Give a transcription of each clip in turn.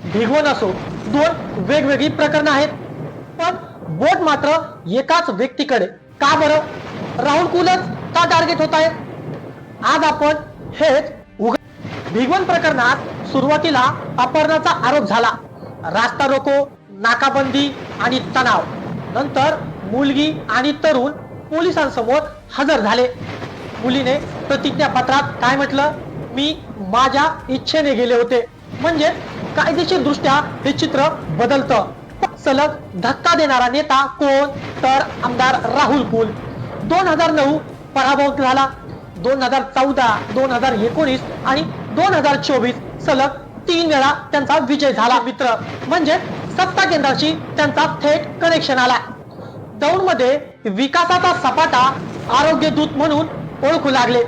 भिगवण असो, दोन वेगवेगळी प्रकरणं आहेत, पण बोट मात्र एकाच व्यक्तीकडे. का बरं? राहुल कुलच का टार्गेट होत आहे? आज आपण हेच भिगवण प्रकरणात सुरुवातीला अपहरणाचा आरोप झाला, रास्ता रोको, नाकाबंदी आणि तणाव. नंतर मुलगी आणि तरुण पोलिसांसमोर हजर झाले. मुलीने प्रतिज्ञापत्रात काय म्हटलं? मी माझ्या इच्छेने गेले होते. म्हणजे कायदेशीर दृष्ट्या हे चित्र बदलतं. सलग धक्का देणारा नेता कोण? तर आमदार राहुल कुल. 2009 पराभव झाला, 2014, 2019 आणि 2024 सलग 3 वेळा त्यांचा विजय झाला. मित्र म्हणजे सत्ता केंद्राशी त्यांचा थेट कनेक्शन आला. दौंडमध्ये विकासाचा सपाटा आरोग्य दूत म्हणून ओळखू लागले.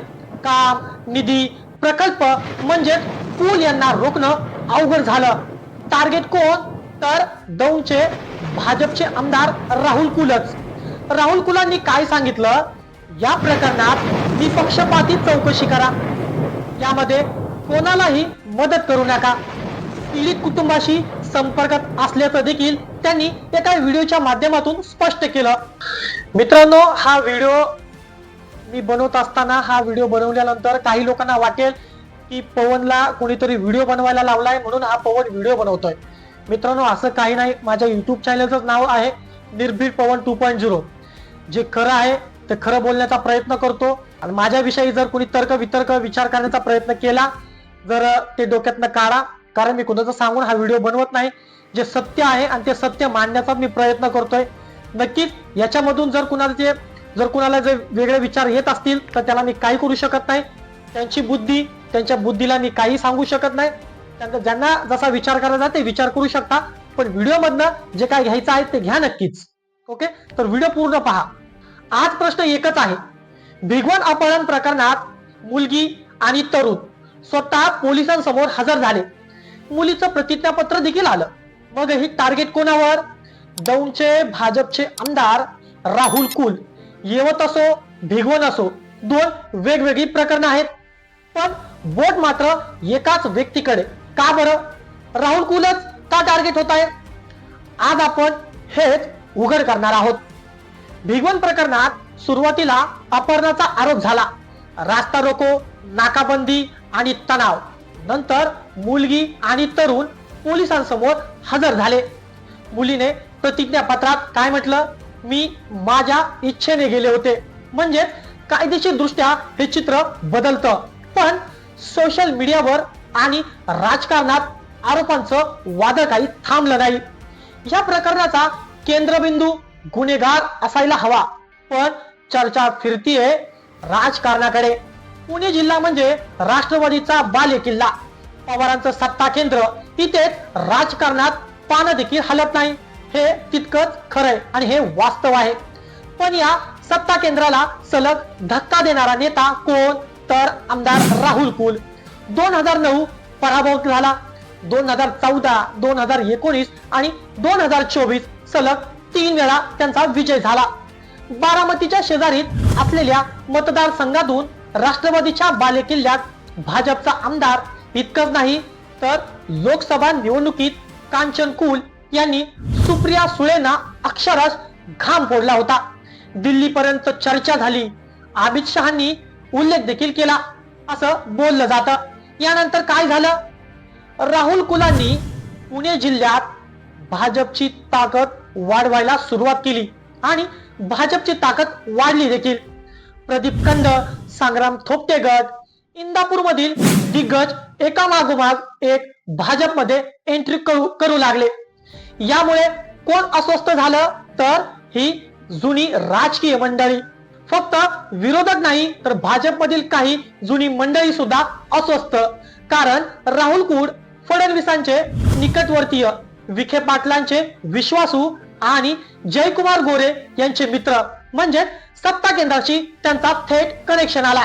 काम, निधी, प्रकल्प म्हणजे कुल यांना रोखणं अवघड झालं. टार्गेट कोण? तर दौंडचे भाजपचे आमदार राहुल कुलच. राहुल कुलांनी काय सांगितलं? या प्रकरणात निपक्षपाती चौकशी करा, यामध्ये कोणालाही मदत करू नका. पीडित कुटुंबाशी संपर्कात असल्याचं देखील त्यांनी एका व्हिडिओच्या माध्यमातून स्पष्ट केलं. मित्रांनो, हा व्हिडिओ मी बनवत असताना, हा व्हिडिओ बनवल्यानंतर काही लोकांना वाटेल की पवनला कोणीतरी व्हिडिओ बनवायला लावलाय म्हणून हा पवन व्हिडिओ बनवतोय. मित्रांनो, असं काही नाही. माझ्या युट्यूब चॅनलचं नाव आहे निर्भीड पवन 2.0. जे खरं आहे ते खरं बोलण्याचा प्रयत्न करतो आणि माझ्याविषयी जर कोणी तर्क वितर्क विचार करण्याचा प्रयत्न केला जर ते डोक्यातनं काढा, कारण मी कोणाचं सांगून हा व्हिडिओ बनवत नाही. जे सत्य आहे आणि ते सत्य मांडण्याचा मी प्रयत्न करतोय. नक्कीच याच्यामधून जर कुणाला जे वेगळे विचार येत असतील तर त्याला मी काही करू शकत नाही. त्यांची बुद्धी, त्यांच्या बुद्धीला मी काही सांगू शकत नाही. ज्यांना जसा विचार करायचा ते विचार करू शकता, पण व्हिडिओ मधनं जे काय घ्यायचं आहे ते घ्या नक्कीच. ओके, तर व्हिडिओ पूर्ण पहा. आज प्रश्न एकच आहे. भिगवण अपहरण प्रकरणात मुलगी आणि तरुण स्वतः पोलिसांसमोर हजर झाले. मुलीचं प्रतिज्ञापत्र देखील आलं. मग ही टार्गेट कोणावर? दौंडचे भाजपचे आमदार राहुल कुल. येवत असो, भिगवण असो, दोन वेगवेगळी प्रकरणं आहेत, पण बोट मात्र एकाच व्यक्तीकडे. का बरं? राहुल कुलच का टार्गेट होत आहे? आज आपण हेच उघड करणार आहोत. भिगवण प्रकरणात सुरुवातीला अपहरणाचा आरोप झाला, रास्ता रोको, नाकाबंदी आणि तणाव. नंतर मुलगी आणि तरुण पोलिसांसमोर हजर झाले. मुलीने प्रतिज्ञापत्रात काय म्हटलं? मी माझ्या इच्छेने गेले होते. म्हणजे कायदेशीर दृष्ट्या हे चित्र बदलतं. पण सोशल मीडियावर आणि राजकारणात आरोपांचं वादळ काही थांबलं नाही. या प्रकरणाचा केंद्रबिंदू गुन्हेगार असायला हवा, पण चर्चा फिरतीये राजकारणाकडे. पुणे जिल्हा म्हणजे राष्ट्रवादीचा बालेकिल्ला, पवारांचं सत्ता केंद्र. इथेच राजकारणात पानं देखील हलत नाही. हे तितकंच खरंय आणि हे वास्तव आहे. पण या सत्ता केंद्राला सलग धक्का देणारा नेता कोण? तर आमदार राहुल कुल. 2009 पराभव झाला, 2014, 2019 आणि 2024 सलग 3 वेळा त्यांचा विजय झाला. बारामतीच्या शेजारीत असलेल्या मतदारसंघातून राष्ट्रवादीच्या बालेकिल्ल्यात भाजपचा आमदार. इतकंच नाही तर लोकसभा निवडणुकीत कांचन कुल यांनी सुप्रिया सुळेंना अक्षरशः घाम फोडला होता. दिल्लीपर्यंत चर्चा झाली. अमित शहांनी उल्लेख देखील केला असं बोललं जातं. यानंतर काय झालं? राहुल कुलांनी पुणे जिल्ह्यात भाजपची ताकद वाढवायला सुरुवात केली आणि भाजपची ताकद वाढली देखील. प्रदीप कंद, संग्राम थोपटे गट, इंदापूर मधील दिग्गज एका मागोमाग एक भाजपमध्ये एंट्री करू लागले. यामुळे कोण अस्वस्थ झालं? तर ही जुनी राजकीय मंडळी. फक्त विरोधक नाही तर भाजपमधील काही जुनी मंडळी सुद्धा अस्वस्थ. कारण राहुल कुल फडणवीसांचे निकटवर्तीय, विखे पाटलांचे विश्वासू आणि जयकुमार गोरे यांचे मित्र. म्हणजे सत्ता केंद्राशी त्यांचा थेट कनेक्शन आला.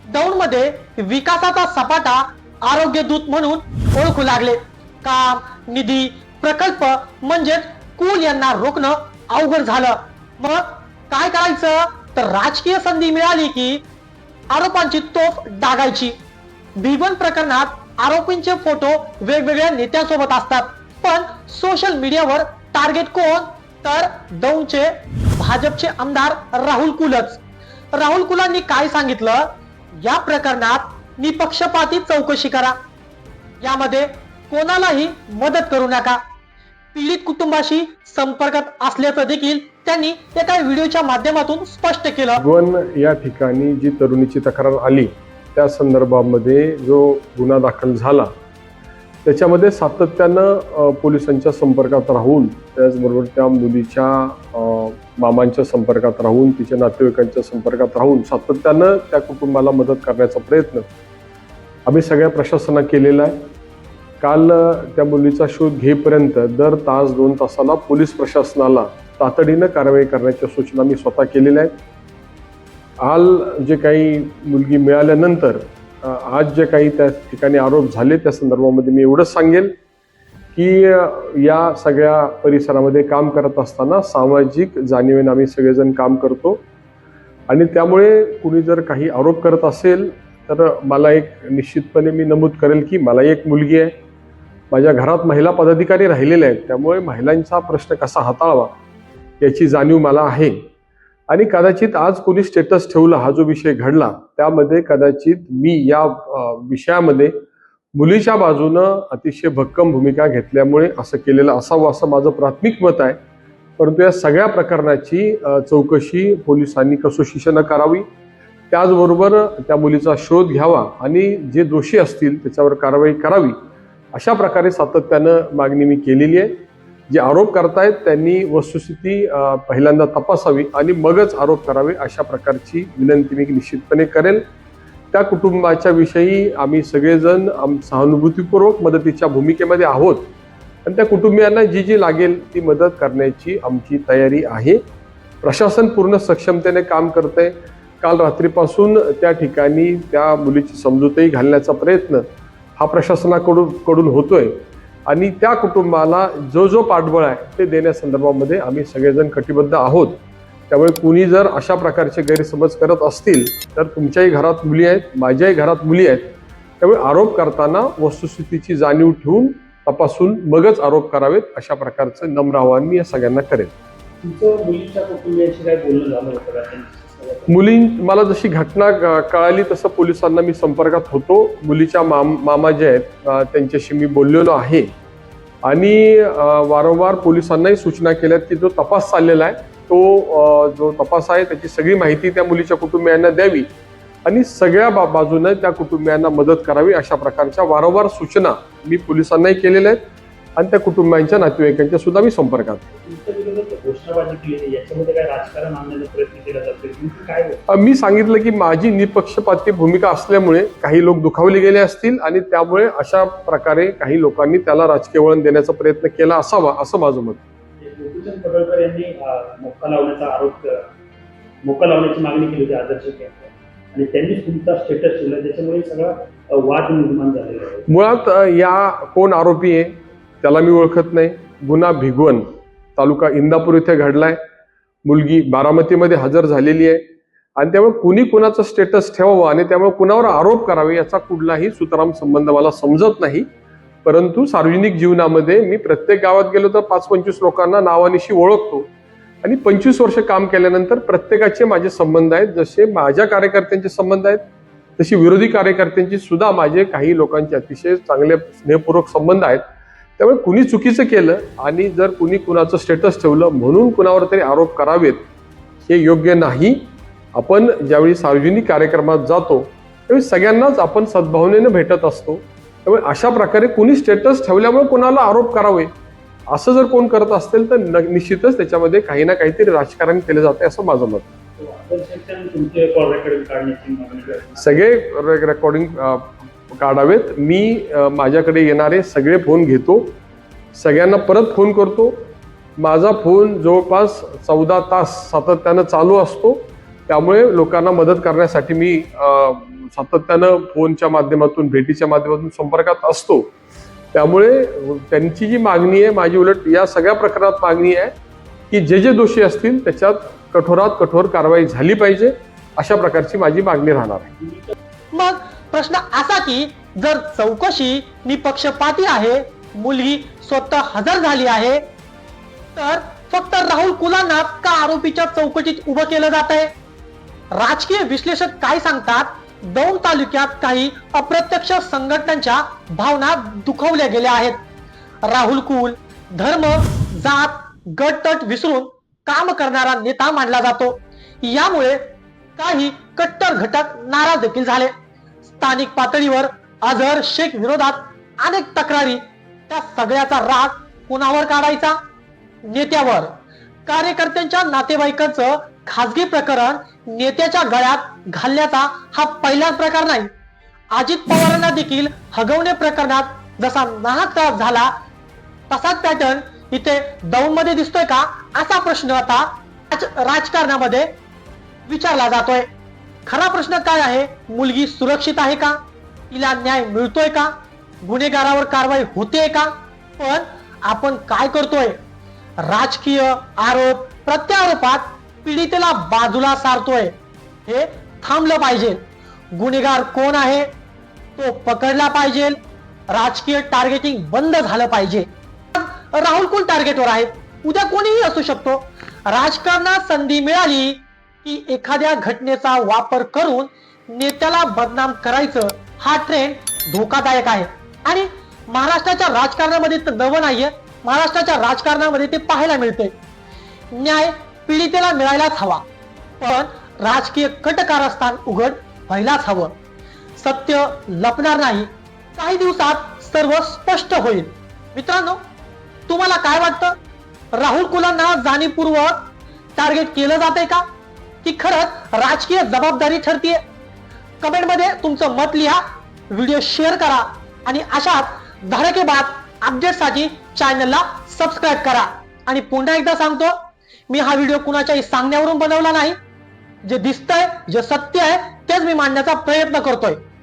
दौंडमध्ये विकासाचा सपाटा आरोग्य दूत म्हणून ओळखू लागले. काम, निधी, प्रकल्प म्हणजे कुल यांना रोखणं अवघड झालं. मग काय करायचं? तर राजकीय संधी मिळाली की आरोपांची तोफ डागायची. भिगवण प्रकरणात आरोपींचे फोटो वेगवेगळ्या नेत्यांसोबत असतात, पण सोशल मीडियावर टार्गेट कोण? तर दौंडचे भाजपचे आमदार राहुल कुलच. राहुल कुलांनी काय सांगितलं? या प्रकरणात निपक्षपाती चौकशी करा, यामध्ये कोणालाही मदत करू नका, पीडित कुटुंबाशी संपर्कात असल्याचं देखील त्यांनी एका व्हिडिओच्या माध्यमातून स्पष्ट केलं. वन या ठिकाणी जी तरुणीची तक्रार आली त्या संदर्भामध्ये जो गुन्हा दाखल झाला त्याच्यामध्ये सातत्यानं पोलिसांच्या संपर्कात राहून, त्याचबरोबर त्या मुलीच्या मामांच्या संपर्कात राहून, तिच्या नातेवाईकांच्या संपर्कात राहून सातत्यानं त्या कुटुंबाला मदत करण्याचा प्रयत्न आम्ही सगळ्या प्रशासनाने केलेला आहे. काल त्या मुलीचा शोध घेईपर्यंत दर तास 2 तासाला पोलीस प्रशासनाला तातडीनं कारवाई करण्याच्या सूचना मी स्वतः केलेल्या आहेत. काल जे काही मुलगी मिळाल्यानंतर आज जे काही त्या ठिकाणी आरोप झाले त्या संदर्भामध्ये मी एवढंच सांगेल की या सगळ्या परिसरामध्ये काम करत असताना सामाजिक जाणीवेनं आम्ही सगळेजण काम करतो आणि त्यामुळे कुणी जर काही आरोप करत असेल तर मला एक निश्चितपणे मी नमूद करेल की मला एक मुलगी आहे, माझ्या घरात महिला पदाधिकारी राहिलेले आहेत, त्यामुळे महिलांचा प्रश्न कसा हाताळावा याची जाणीव मला आहे. आणि कदाचित आज कोणी स्टेटस ठेवला, हा जो विषय घडला त्यामध्ये कदाचित मी या विषयामध्ये मुलीच्या बाजूनं अतिशय भक्कम भूमिका घेतल्यामुळे असं केलेलं असावं असं माझं प्राथमिक मत आहे. परंतु या सगळ्या प्रकरणाची चौकशी पोलिसांनी कसोशीनं करावी, त्याचबरोबर त्या मुलीचा शोध घ्यावा आणि जे दोषी असतील त्याच्यावर कारवाई करावी अशा प्रकारे सातत्यानं मागणी मी केलेली आहे. जे आरोप करतायत त्यांनी वस्तुस्थिती पहिल्यांदा तपासावी आणि मगच आरोप करावे अशा प्रकारची विनंती मी निश्चितपणे करेल. त्या कुटुंबाच्या विषयी आम्ही सगळेजण सहानुभूतीपूर्वक मदतीच्या भूमिकेमध्ये आहोत आणि त्या कुटुंबियांना जी जी लागेल ती मदत करण्याची आमची तयारी आहे. प्रशासन पूर्ण सक्षमतेने काम करतंय. काल रात्रीपासून त्या ठिकाणी त्या मुलीची समजूतही घालण्याचा प्रयत्न हा प्रशासनाकडून होतोय आणि त्या कुटुंबाला जो पाठबळ आहे ते देण्यासंदर्भामध्ये आम्ही सगळेजण कटिबद्ध आहोत. त्यामुळे कुणी जर अशा प्रकारचे गैरसमज करत असतील तर तुमच्याही घरात मुली आहेत, माझ्याही घरात मुली आहेत, त्यामुळे आरोप करताना वस्तुस्थितीची जाणीव ठेवून तपासून मगच आरोप करावेत अशा प्रकारचं नम्र आवाहन मी या सगळ्यांना करेन. तुमचं मुलीच्या कुटुंबियांशी काय बोलणं झालं होतं? मला जशी घटना कळाली तसं पोलिसांना मी संपर्कात होतो. मुलीच्या मामा जे आहेत त्यांच्याशी मी बोललेलो आहे आणि वारंवार पोलिसांनाही सूचना केल्यात की जो तपास चाललेला आहे तो जो तपास आहे त्याची सगळी माहिती त्या मुलीच्या कुटुंबियांना द्यावी आणि सगळ्या बाजूने त्या कुटुंबियांना मदत करावी अशा प्रकारच्या वारंवार सूचना मी पोलिसांनाही केलेल्या आहेत आणि त्या कुटुंबियांच्या नातेवाईकांच्या सुद्धा मी संपर्कात. मी सांगितलं की माझी निपक्षपाती भूमिका असल्यामुळे काही लोक दुखावले गेले असतील आणि त्यामुळे अशा प्रकारे काही लोकांनी त्याला राजकीय वळण देण्याचा प्रयत्न केला असावा असं माझं मत. पडळकर यांनी मोका लावण्याची मागणी केली होती आदर्श आणि त्यांनी तुमचा स्टेटस ठेवला, त्याच्यामुळे सगळा वाद निर्माण झालेला आहे. मुळात या कोण आरोपी आहे त्याला मी ओळखत नाही. गुन्हा भिगवण तालुका इंदापूर इथे घडलाय. मुलगी बारामतीमध्ये हजर झालेली आहे आणि त्यामुळे कुणी कुणाचं स्टेटस ठेवावं आणि त्यामुळे कुणावर आरोप करावे याचा कुठलाही सुतराम संबंध मला समजत नाही. परंतु सार्वजनिक जीवनामध्ये मी प्रत्येक गावात गेलो तर 5-25 लोकांना नावानिशी ओळखतो आणि 25 वर्ष काम केल्यानंतर प्रत्येकाचे माझे संबंध आहेत. जसे माझ्या कार्यकर्त्यांचे संबंध आहेत तशी विरोधी कार्यकर्त्यांची सुद्धा माझे काही लोकांचे अतिशय चांगले स्नेहपूर्वक संबंध आहेत. त्यामुळे कुणी चुकीचं केलं आणि जर कुणी कुणाचं स्टेटस ठेवलं म्हणून कुणावर तरी आरोप करावेत हे योग्य नाही. आपण ज्यावेळी सार्वजनिक कार्यक्रमात जातो त्यावेळी सगळ्यांनाच आपण सद्भावनेनं भेटत असतो. त्यामुळे अशा प्रकारे कुणी स्टेटस ठेवल्यामुळे कुणाला आरोप करावे असं जर कोण करत असेल तर निश्चितच त्याच्यामध्ये काही ना काहीतरी राजकारण केलं जाते असं माझं मत. सगळे रेकॉर्डिंग काढावेत. मी माझ्याकडे येणारे सगळे फोन घेतो, सगळ्यांना परत फोन करतो. माझा फोन जवळपास 14 तास सातत्यानं चालू असतो. त्यामुळे लोकांना मदत करण्यासाठी मी सातत्यानं फोनच्या माध्यमातून भेटीच्या माध्यमातून संपर्कात असतो. त्यामुळे त्यांची जी मागणी आहे माझी उलट या सगळ्या प्रकरणात मागणी आहे की जे दोषी असतील त्याच्यात कठोरात कठोर कारवाई झाली पाहिजे अशा प्रकारची माझी मागणी राहणार आहे. मग प्रश्न असा की जर चौकशी निपक्षपाती आहे, मुलगी स्वतः हजर झाली आहे, तर फक्त राहुल कुलांना का आरोपीच्या चौकटीत उभं केलं जात आहे? राजकीय विश्लेषक काय सांगतात? दौंड तालुक्यात काही अप्रत्यक्ष संघटनांच्या भावना दुखवल्या गेल्या आहेत. राहुल कुल धर्म, जात, गट-तट विसरून काम करणारा नेता मानला जातो. यामुळे काही कट्टर घटक नाराज देखील झाले. स्थानिक पातळीवर अझहर शेख विरोधात अनेक तक्रारी. त्या सगळ्याचा राग कुणावर काढायचा? नेत्यावर. कार्यकर्त्यांच्या नातेवाईकांचं खासगी प्रकरण नेत्याच्या गळ्यात घालण्याचा हा पहिलाच प्रकार नाही. अजित पवारांना देखील हगवणे प्रकरणात जसा नाहक त्रास झाला, तसाच पॅटर्न इथे दौंड मध्ये दिसतोय का, असा प्रश्न आता राजकारणामध्ये विचारला जातोय. खरा प्रश्न काय आहे? मुलगी सुरक्षित आहे का? तिला न्याय मिळतोय का? गुन्हेगारावर कारवाई होते का? पण आपण काय करतोय? राजकीय आरोप प्रत्यारोपात पीडितेला बाजूला सारतोय. हे थांबलं पाहिजे. गुन्हेगार कोण आहे तो पकडला पाहिजे. राजकीय टार्गेटिंग बंद झालं पाहिजे. राहुल कुल टार्गेटवर आहेत, उद्या कोणीही असू शकतो. राजकारणात संधी मिळाली की एखाद्या घटनेचा वापर करून नेत्याला बदनाम करायचं, हा ट्रेंड धोकादायक आहे. आणि महाराष्ट्राच्या राजकारणामध्ये तर नवं नाहीये. महाराष्ट्राच्या राजकारणामध्ये ते पाहायला मिळते. न्याय पीडितेला मिळायलाच हवा, पण राजकीय कटकारस्थान उघड व्हायलाच हवं. सत्य लपणार नाही. काही दिवसात सर्व स्पष्ट होईल. मित्रांनो, तुम्हाला काय वाटतं? राहुल कुलांना जाणीवपूर्वक टार्गेट केलं जातंय का, की खरंच राजकीय जबाबदारी ठरतीये? कमेंट मध्ये तुमचं मत लिहा, व्हिडिओ शेअर करा आणि अशाच धडकेबाज अपडेटसाठी चॅनलला सबस्क्राईब करा. आणि पुन्हा एकदा सांगतो, मी हा व्हिडिओ कुणाच्याही सांगण्यावरून बनवला नाही. जे दिसतंय, जे सत्य आहे तेच मी मांडण्याचा प्रयत्न करतोय.